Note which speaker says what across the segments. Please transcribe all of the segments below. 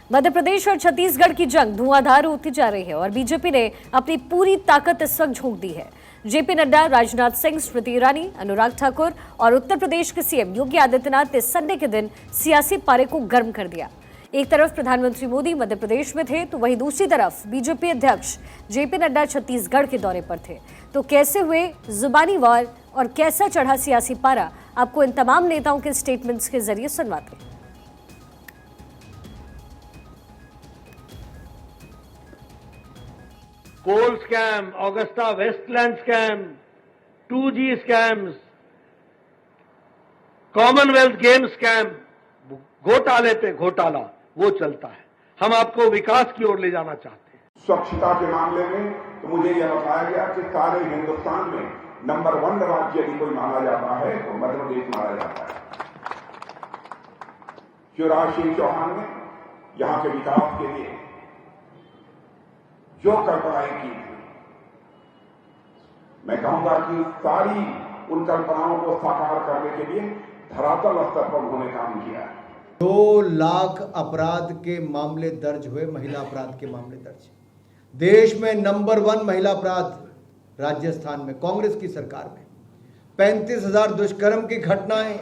Speaker 1: मध्य प्रदेश और छत्तीसगढ़ की जंग धुआंधार होती जा रही है और बीजेपी ने अपनी पूरी ताकत इस वक्त झोंक दी है। जेपी नड्डा, राजनाथ सिंह, स्मृति ईरानी, अनुराग ठाकुर और उत्तर प्रदेश के सीएम योगी आदित्यनाथ ने संडे के दिन सियासी पारे को गर्म कर दिया। एक तरफ प्रधानमंत्री मोदी मध्य प्रदेश में थे तो वहीं दूसरी तरफ बीजेपी अध्यक्ष जेपी नड्डा छत्तीसगढ़ के दौरे पर थे। तो कैसे हुए जुबानी वार और कैसा चढ़ा सियासी पारा, आपको इन तमाम नेताओं के स्टेटमेंट्स के जरिए सुनवाते हैं।
Speaker 2: Coal scam, Augusta Westland scam, 2G scams, Commonwealth Games scam, घोटाले पे घोटाला वो चलता है। हम आपको विकास की ओर ले जाना चाहते हैं।
Speaker 3: स्वच्छता के मामले में तो मुझे यह बताया गया कि सारे हिंदुस्तान में नंबर 1 राज्य यदि कोई माना जाता है तो मध्य प्रदेश माना जाता है। शिवराज सिंह चौहान ने यहां के विकास के लिए जो कल्पनाएं की थी, मैं कहूंगा कि सारी उन कल्पनाओं को साकार करने के लिए धरातल स्तर पर उन्होंने काम किया है।
Speaker 4: 2 लाख अपराध के मामले दर्ज हुए, महिला अपराध के मामले दर्ज। देश में नंबर 1 महिला अपराध राजस्थान में कांग्रेस की सरकार में। 35,000 दुष्कर्म की घटनाएं,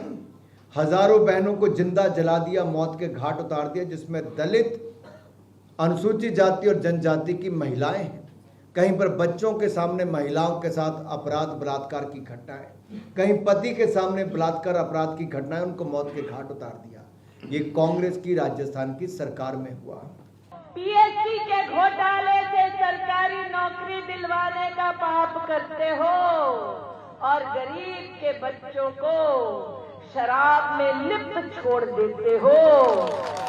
Speaker 4: हजारों बहनों को जिंदा जला दिया, मौत के घाट उतार दिया, जिसमें दलित, अनुसूचित जाति और जनजाति की महिलाएं हैं। कहीं पर बच्चों के सामने महिलाओं के साथ अपराध बलात्कार की घटनाएं, कहीं पति के सामने बलात्कार अपराध की घटनाएं, उनको मौत के घाट उतार दिया। ये कांग्रेस की राजस्थान की सरकार में हुआ।
Speaker 5: पीएचडी के घोटाले से सरकारी नौकरी दिलवाने का पाप करते हो और गरीब के बच्चों को शराब में लिप्त छोड़ देते हो।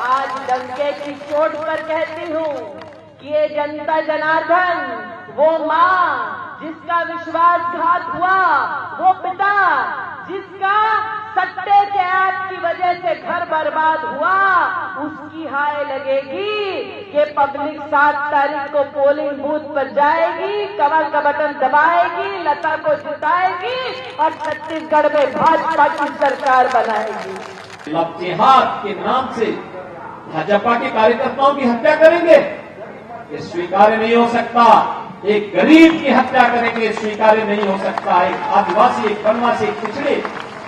Speaker 5: आज डंके की चोट पर कहती हूँ कि ये जनता जनार्दन, वो माँ जिसका विश्वासघात हुआ, वो पिता जिसका सट्टे के ऐप की वजह से घर बर्बाद हुआ, उसकी हाय लगेगी कि पब्लिक 7 तारीख को पोलिंग बूथ पर जाएगी, कमल का बटन दबाएगी, लता को जिताएगी और छत्तीसगढ़ में भाजपा की सरकार बनाएगी।
Speaker 6: जिहाद के नाम से भाजपा के कार्यकर्ताओं की हत्या करेंगे, ये स्वीकार्य नहीं हो सकता। एक गरीब की हत्या करेंगे, स्वीकार्य नहीं हो सकता। एक आदिवासी, एक वनवासी, एक पिछड़े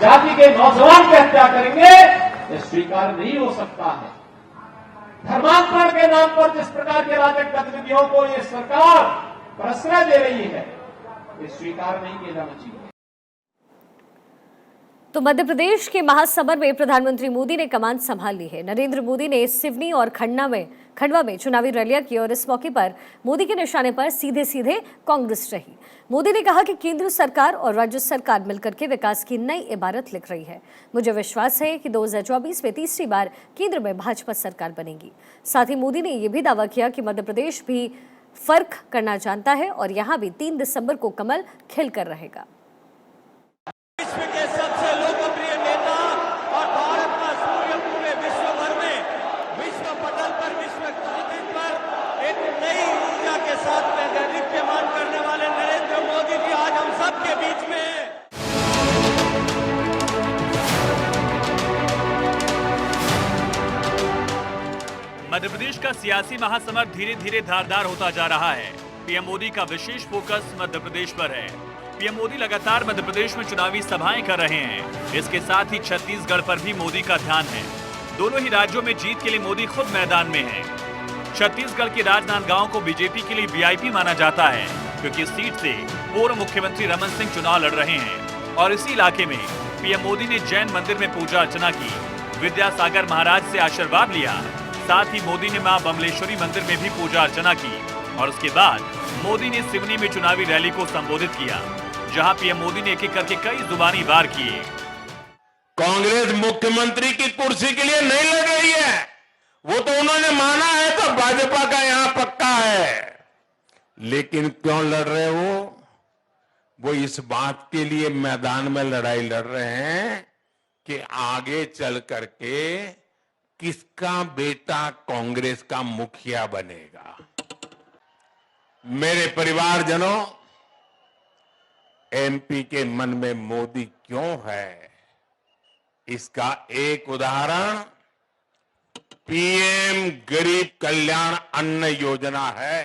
Speaker 6: जाति के नौजवान की हत्या करेंगे, ये स्वीकार नहीं हो सकता है। धर्मांतरण के नाम पर जिस प्रकार के राजनीतिक गतिविधियों को ये सरकार प्रश्रय दे रही है, ये स्वीकार नहीं किया जाना चाहिए।
Speaker 1: तो मध्य प्रदेश के महासमर में प्रधानमंत्री मोदी ने कमान संभाल ली है। नरेंद्र मोदी ने सिवनी और खंडवा में चुनावी रैलियां की और इस मौके पर मोदी के निशाने पर सीधे सीधे कांग्रेस रही। मोदी ने कहा कि केंद्र सरकार और राज्य सरकार मिलकर के विकास की नई इबारत लिख रही है। मुझे विश्वास है कि 2024 में तीसरी बार केंद्र में भाजपा सरकार बनेगी। साथ ही मोदी ने यह भी दावा किया कि मध्य प्रदेश भी फर्क करना जानता है और यहाँ भी 3 दिसंबर को कमल खिलकर रहेगा।
Speaker 7: विश्व के सबसे लोकप्रिय नेता और भारत का सूर्य पूरे विश्व भर में, विश्व पटल पर, विश्व स्थिति पर एक नई ऊर्जा के साथ में दीप्यमान करने वाले नरेंद्र मोदी जी आज हम सबके बीच में हैं।
Speaker 8: मध्य प्रदेश का सियासी महासमर धीरे धीरे धारदार होता जा रहा है। पीएम मोदी का विशेष फोकस मध्य प्रदेश पर है। पीएम मोदी लगातार मध्य प्रदेश में चुनावी सभाएं कर रहे हैं। इसके साथ ही छत्तीसगढ़ पर भी मोदी का ध्यान है। दोनों ही राज्यों में जीत के लिए मोदी खुद मैदान में हैं। छत्तीसगढ़ के राजनांदगांव को बीजेपी के लिए वीआईपी माना जाता है, क्योंकि इस सीट से पूर्व मुख्यमंत्री रमन सिंह चुनाव लड़ रहे हैं। और इसी इलाके में पीएम मोदी ने जैन मंदिर में पूजा अर्चना की, विद्यासागर महाराज से आशीर्वाद लिया। साथ ही मोदी ने मां बमलेश्वरी मंदिर में भी पूजा अर्चना की और उसके बाद मोदी ने सिवनी में चुनावी रैली को संबोधित किया, जहां पीएम मोदी ने एक-एक करके कई जुबानी वार किए।
Speaker 9: कांग्रेस मुख्यमंत्री की कुर्सी के लिए नहीं लड़ रही है, वो तो उन्होंने माना है तो भाजपा का यहां पक्का है। लेकिन क्यों लड़ रहे हो? वो इस बात के लिए मैदान में लड़ाई लड़ रहे हैं कि आगे चल करके किसका बेटा कांग्रेस का मुखिया बनेगा। मेरे परिवारजनों, एमपी के मन में मोदी क्यों है, इसका एक उदाहरण पीएम गरीब कल्याण अन्न योजना है।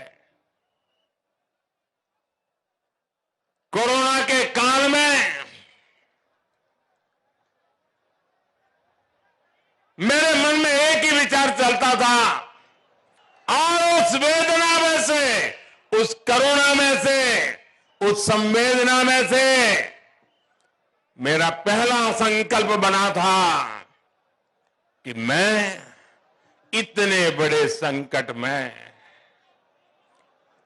Speaker 9: कोरोना के काल में मेरे मन में एक ही विचार चलता था और उस वेदना में से, उस करुणा में से, उस संवेदना में से मेरा पहला संकल्प बना था कि मैं इतने बड़े संकट में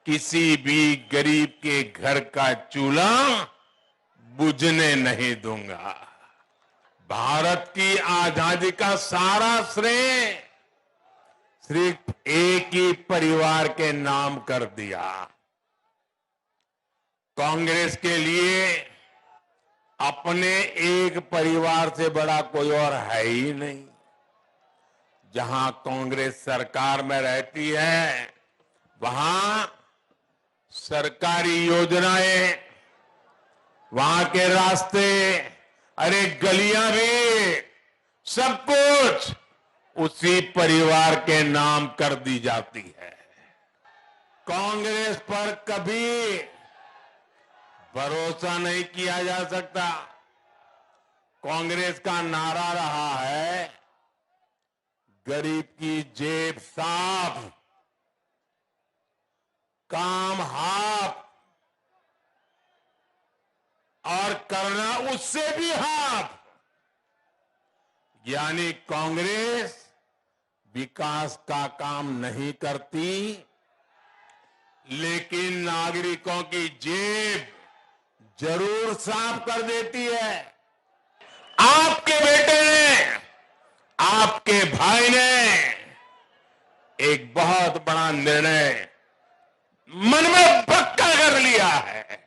Speaker 9: किसी भी गरीब के घर का चूल्हा बुझने नहीं दूंगा। भारत की आजादी का सारा श्रेय सिर्फ एक ही परिवार के नाम कर दिया। कांग्रेस के लिए अपने एक परिवार से बड़ा कोई और है ही नहीं। जहां कांग्रेस सरकार में रहती है वहां सरकारी योजनाएं, वहां के रास्ते, अरे गलियां भी, सब कुछ उसी परिवार के नाम कर दी जाती है। कांग्रेस पर कभी भरोसा नहीं किया जा सकता। कांग्रेस का नारा रहा है, गरीब की जेब साफ, काम हाफ और करना उससे भी हाफ। यानी कांग्रेस विकास का काम नहीं करती, लेकिन नागरिकों की जेब जरूर साफ कर देती है। आपके बेटे ने, आपके भाई ने एक बहुत बड़ा निर्णय मन में पक्का कर लिया है।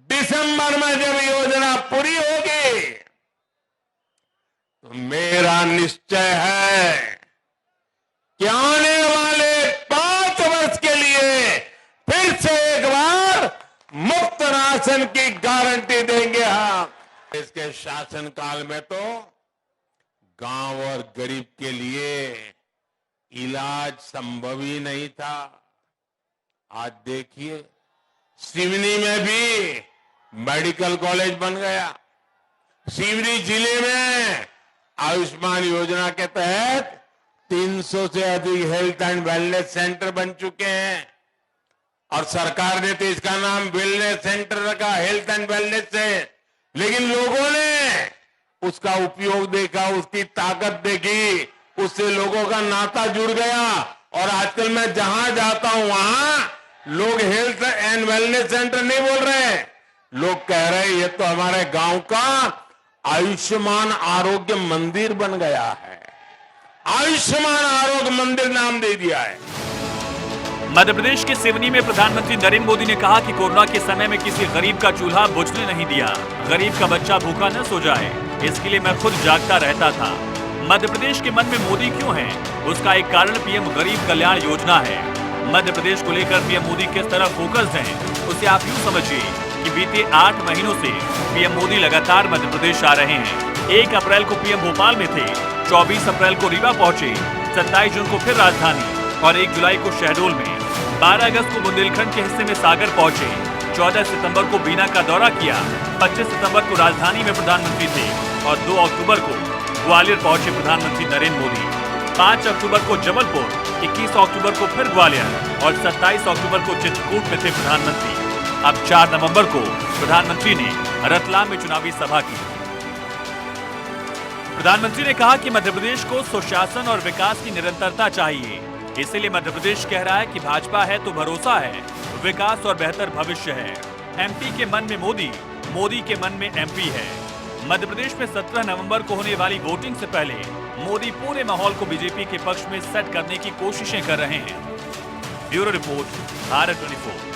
Speaker 9: दिसंबर में जब योजना पूरी होगी तो मेरा निश्चय है कि आने वाले 5 वर्ष के लिए फिर से एक बार मुफ्त राशन की गारंटी देंगे हम। इसके शासनकाल में तो गांव और गरीब के लिए इलाज संभव ही नहीं था। आज देखिए सिवनी में भी मेडिकल कॉलेज बन गया। सिवनी जिले में आयुष्मान योजना के तहत 300 से अधिक हेल्थ एंड वेलनेस सेंटर बन चुके हैं और सरकार ने तो इसका नाम वेलनेस सेंटर रखा, हेल्थ एंड वेलनेस से। लेकिन लोगों ने उसका उपयोग देखा, उसकी ताकत देखी, उससे लोगों का नाता जुड़ गया और आजकल मैं जहां जाता हूं वहां लोग हेल्थ एंड वेलनेस सेंटर नहीं बोल रहे हैं, लोग कह रहे हैं ये तो हमारे गांव का आयुष्मान आरोग्य मंदिर बन गया है। आयुष्मान आरोग्य मंदिर नाम दे दिया है।
Speaker 8: मध्य प्रदेश के सिवनी में प्रधानमंत्री नरेंद्र मोदी ने कहा कि कोरोना के समय में किसी गरीब का चूल्हा बुझने नहीं दिया। गरीब का बच्चा भूखा न सो जाए, इसके लिए मैं खुद जागता रहता था। मध्य प्रदेश के मन में मोदी क्यों है, उसका एक कारण पीएम गरीब कल्याण योजना है। मध्य प्रदेश को लेकर पीएम मोदी किस तरह फोकस्ड हैं, उसे आप यूं समझिए कि बीते 8 महीनों से पीएम मोदी लगातार मध्य प्रदेश आ रहे हैं। 1 अप्रैल को पीएम भोपाल में थे, 24 अप्रैल को रीवा पहुंचे, 27 जून को फिर राजधानी और 1 जुलाई को शहडोल में, 12 अगस्त को बुंदेलखंड के हिस्से में सागर पहुंचे, 14 सितंबर को बीना का दौरा किया, 25 सितंबर को राजधानी में प्रधानमंत्री थे और 2 अक्टूबर को ग्वालियर पहुंचे प्रधानमंत्री नरेंद्र मोदी। 5 अक्टूबर को जबलपुर, 21 अक्टूबर को फिर ग्वालियर और 27 अक्टूबर को चित्रकूट में थे प्रधानमंत्री। अब 4 नवंबर को प्रधानमंत्री ने रतलाम में चुनावी सभा की। प्रधानमंत्री ने कहा कि मध्य प्रदेश को सुशासन और विकास की निरंतरता चाहिए, इसीलिए मध्य प्रदेश कह रहा है कि भाजपा है तो भरोसा है, विकास और बेहतर भविष्य है। एमपी के मन में मोदी, मोदी के मन में एमपी है। मध्य प्रदेश में 17 नवंबर को होने वाली वोटिंग से पहले मोदी पूरे माहौल को बीजेपी के पक्ष में सेट करने की कोशिशें कर रहे हैं। Bureau report, Bharat 24।